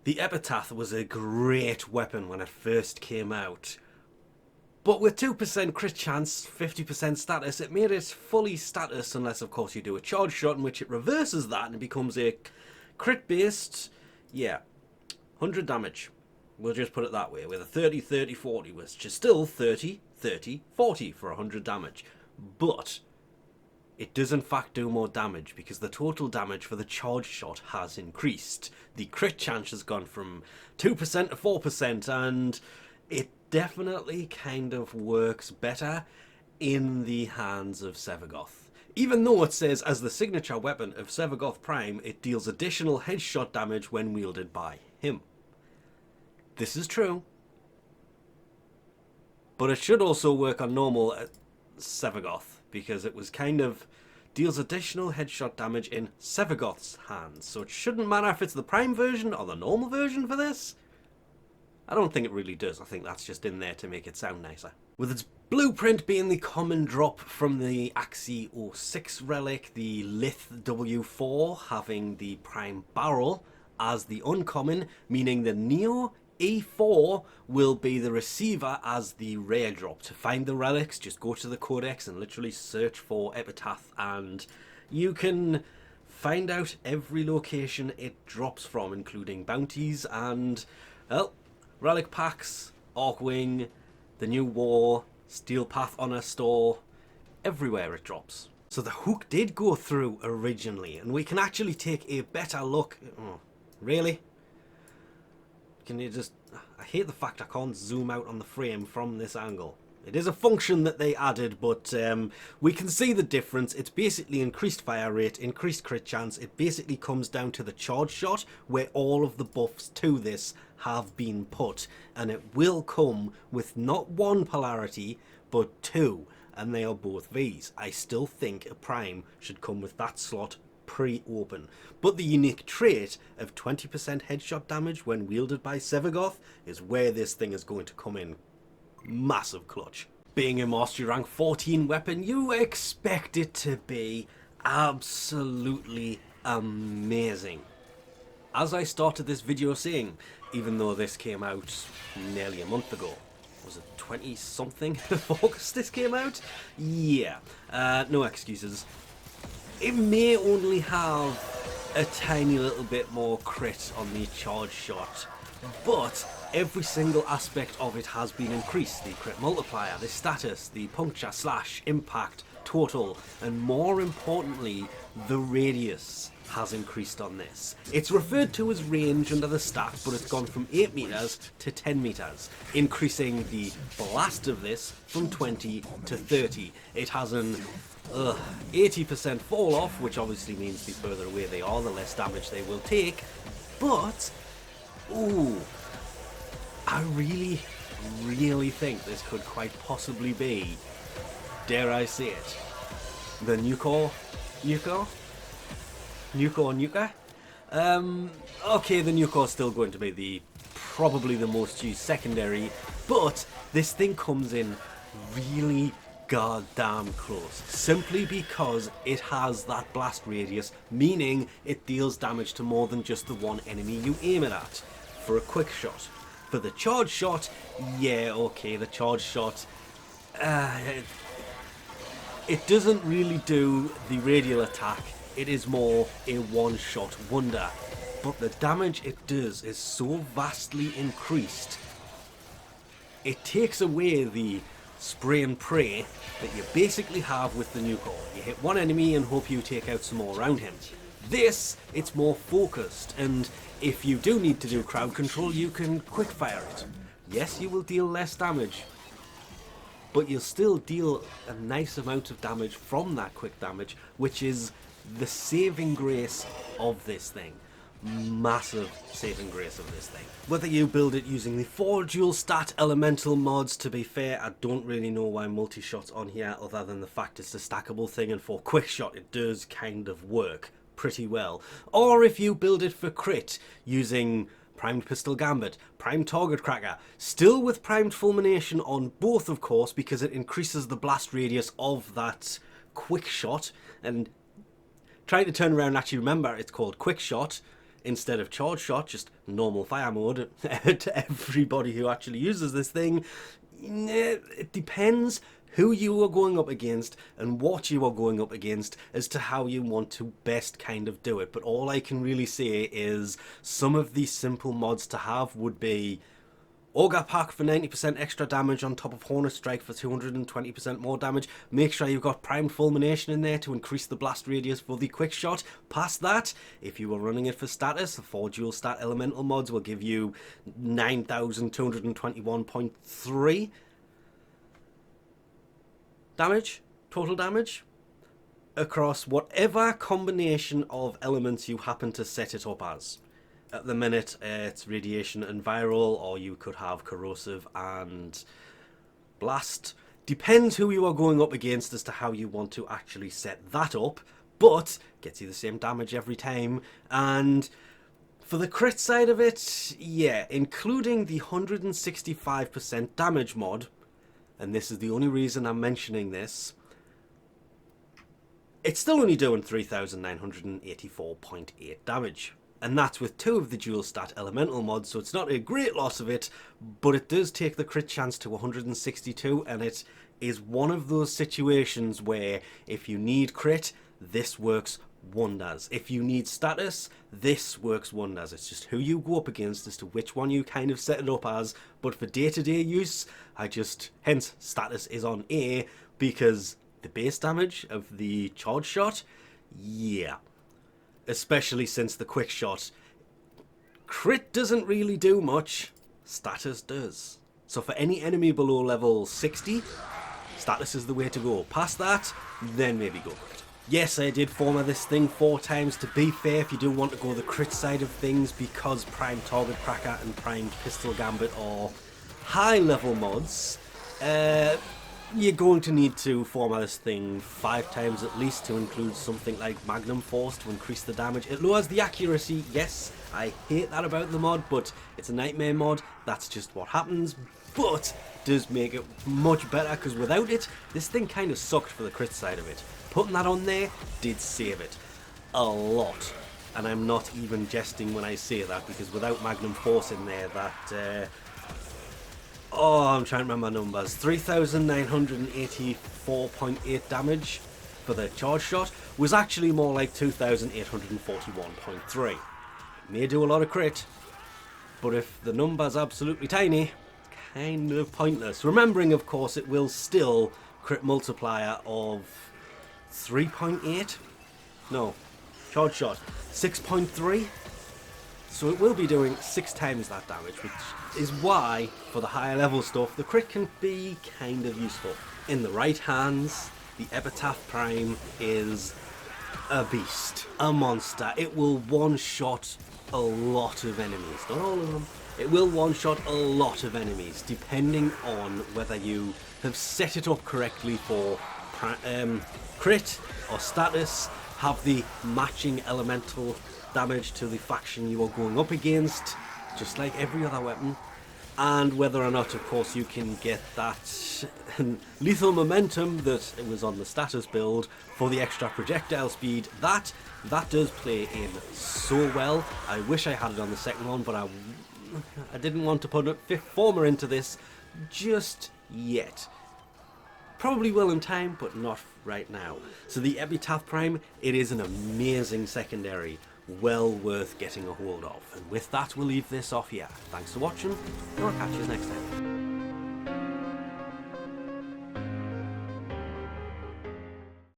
The Epitaph was a great weapon when it first came out, but with 2% crit chance, 50% status, it made it fully status unless of course you do a charge shot in which it reverses that and it becomes a crit based, yeah, 100 damage. We'll just put it that way, with a 30, 30, 40, which is still 30, 30, 40 for 100 damage. But it does in fact do more damage because the total damage for the charge shot has increased. The crit chance has gone from 2% to 4%, and it definitely kind of works better in the hands of Sevagoth. Even though it says as the signature weapon of Sevagoth Prime, it deals additional headshot damage when wielded by him. This is true, but it should also work on normal Sevagoth, because it was kind of deals additional headshot damage in Sevagoth's hands, so it shouldn't matter if it's the Prime version or the normal version for this. I don't think it really does. I think that's just in there to make it sound nicer. With its blueprint being the common drop from the Axii 06 relic, the Lith W4 having the Prime Barrel as the uncommon, meaning the Neo E4 will be the receiver as the rare drop. To find the relics, just go to the codex and literally search for Epitaph, and you can find out every location it drops from, including bounties and, well, relic packs, Arcwing, the New War, Steel Path Honor Store, everywhere it drops. So the hook did go through originally, and we can actually take a better look. Oh, really? Can you just... I hate the fact I can't zoom out on the frame from this angle. It is a function that they added, but we can see the difference. It's basically increased fire rate, increased crit chance. It basically comes down to the charge shot, where all of the buffs to this have been put. And it will come with not one polarity, but two. And they are both Vs. I still think a Prime should come with that slot pre-open, but the unique trait of 20% headshot damage when wielded by Sevagoth is where this thing is going to come in massive clutch. Being a mastery rank 14 weapon, you expect it to be absolutely amazing. As I started this video saying, even though this came out nearly a month ago, was it 20 something of August this came out? Yeah, no excuses. It may only have a tiny little bit more crit on the charge shot, but every single aspect of it has been increased. The crit multiplier, the status, the puncture, slash, impact, total, and more importantly, the radius has increased on this. It's referred to as range under the stat, but it's gone from 8 meters to 10 meters, increasing the blast of this from 20 to 30. It has an 80% fall off, which obviously means the further away they are, the less damage they will take. But, ooh, I really think this could quite possibly be, dare I say it, the Nuka? Okay, the Nuka is still going to be probably the most used secondary, but this thing comes in really goddamn close, simply because it has that blast radius, meaning it deals damage to more than just the one enemy you aim it at for a quick shot. For the charge shot, yeah, okay, the charge shot, it doesn't really do the radial attack. It is more a one-shot wonder, but the damage it does is so vastly increased. It takes away the spray and pray that you basically have with the Nuka. You hit one enemy and hope you take out some more around him. This, it's more focused, and if you do need to do crowd control, you can quickfire it. Yes, you will deal less damage, but you'll still deal a nice amount of damage from that quick damage, which is the saving grace of this thing. Massive saving grace of this thing. Whether you build it using the 4 dual stat elemental mods, to be fair, I don't really know why multi-shot's on here other than the fact it's a stackable thing, and for quick shot it does kind of work pretty well. Or if you build it for crit using primed pistol gambit, primed target cracker, still with primed fulmination on both of course, because it increases the blast radius of that quick shot. And trying to turn around and actually remember it's called quick shot instead of charge shot, just normal fire mode to everybody who actually uses this thing. It depends who you are going up against and what you are going up against as to how you want to best kind of do it. But all I can really say is some of these simple mods to have would be Ogre Pack for 90% extra damage on top of Hornet Strike for 220% more damage. Make sure you've got Primed Fulmination in there to increase the blast radius for the quick shot. Past that, if you were running it for status, the 4 dual stat elemental mods will give you 9,221.3 damage, total damage, across whatever combination of elements you happen to set it up as. At the minute, it's radiation and viral, or you could have corrosive and blast. Depends who you are going up against as to how you want to actually set that up, but gets you the same damage every time. And for the crit side of it, yeah, including the 165% damage mod, and this is the only reason I'm mentioning this, it's still only doing 3,984.8 damage. And that's with 2 of the dual stat elemental mods, so it's not a great loss of it, but it does take the crit chance to 162, and it is one of those situations where if you need crit, this works wonders. If you need status, this works wonders. It's just who you go up against as to which one you kind of set it up as, but for day-to-day use, hence status is on A, because the base damage of the charge shot, yeah. Especially since the quick shot, crit doesn't really do much, status does. So for any enemy below level 60, status is the way to go. Past that, then maybe go crit. Yes, I did former this thing 4 times. To be fair, if you do want to go the crit side of things, because Prime Target Cracker and Prime Pistol Gambit are high level mods, you're going to need to format this thing 5 times at least to include something like Magnum Force to increase the damage. It lowers the accuracy, yes, I hate that about the mod, but it's a nightmare mod, that's just what happens, but does make it much better, because without it, this thing kind of sucked for the crit side of it. Putting that on there did save it a lot, and I'm not even jesting when I say that, because without Magnum Force in there, that I'm trying to remember my numbers. 3,984.8 damage for the charge shot was actually more like 2,841.3. May do a lot of crit, but if the number's absolutely tiny, kind of pointless. Remembering, of course, it will still crit multiplier of 3.8? No, charge shot 6.3. So it will be doing 6 times that damage, which is why, for the higher level stuff, the crit can be kind of useful. In the right hands, the Epitaph Prime is a beast, a monster. It will one-shot a lot of enemies, not all of them. It will one-shot a lot of enemies, depending on whether you have set it up correctly for crit or status, have the matching elemental damage to the faction you are going up against, just like every other weapon, and whether or not, of course, you can get that lethal momentum that was on the status build for the extra projectile speed. That does play in so well. I wish I had it on the second one, but I didn't want to put a 5th former into this just yet. Probably will in time, but not right now. So the Epitaph Prime, it is an amazing secondary, well worth getting a hold of. And with that, we'll leave this off here. Thanks for watching, and I'll catch you next time.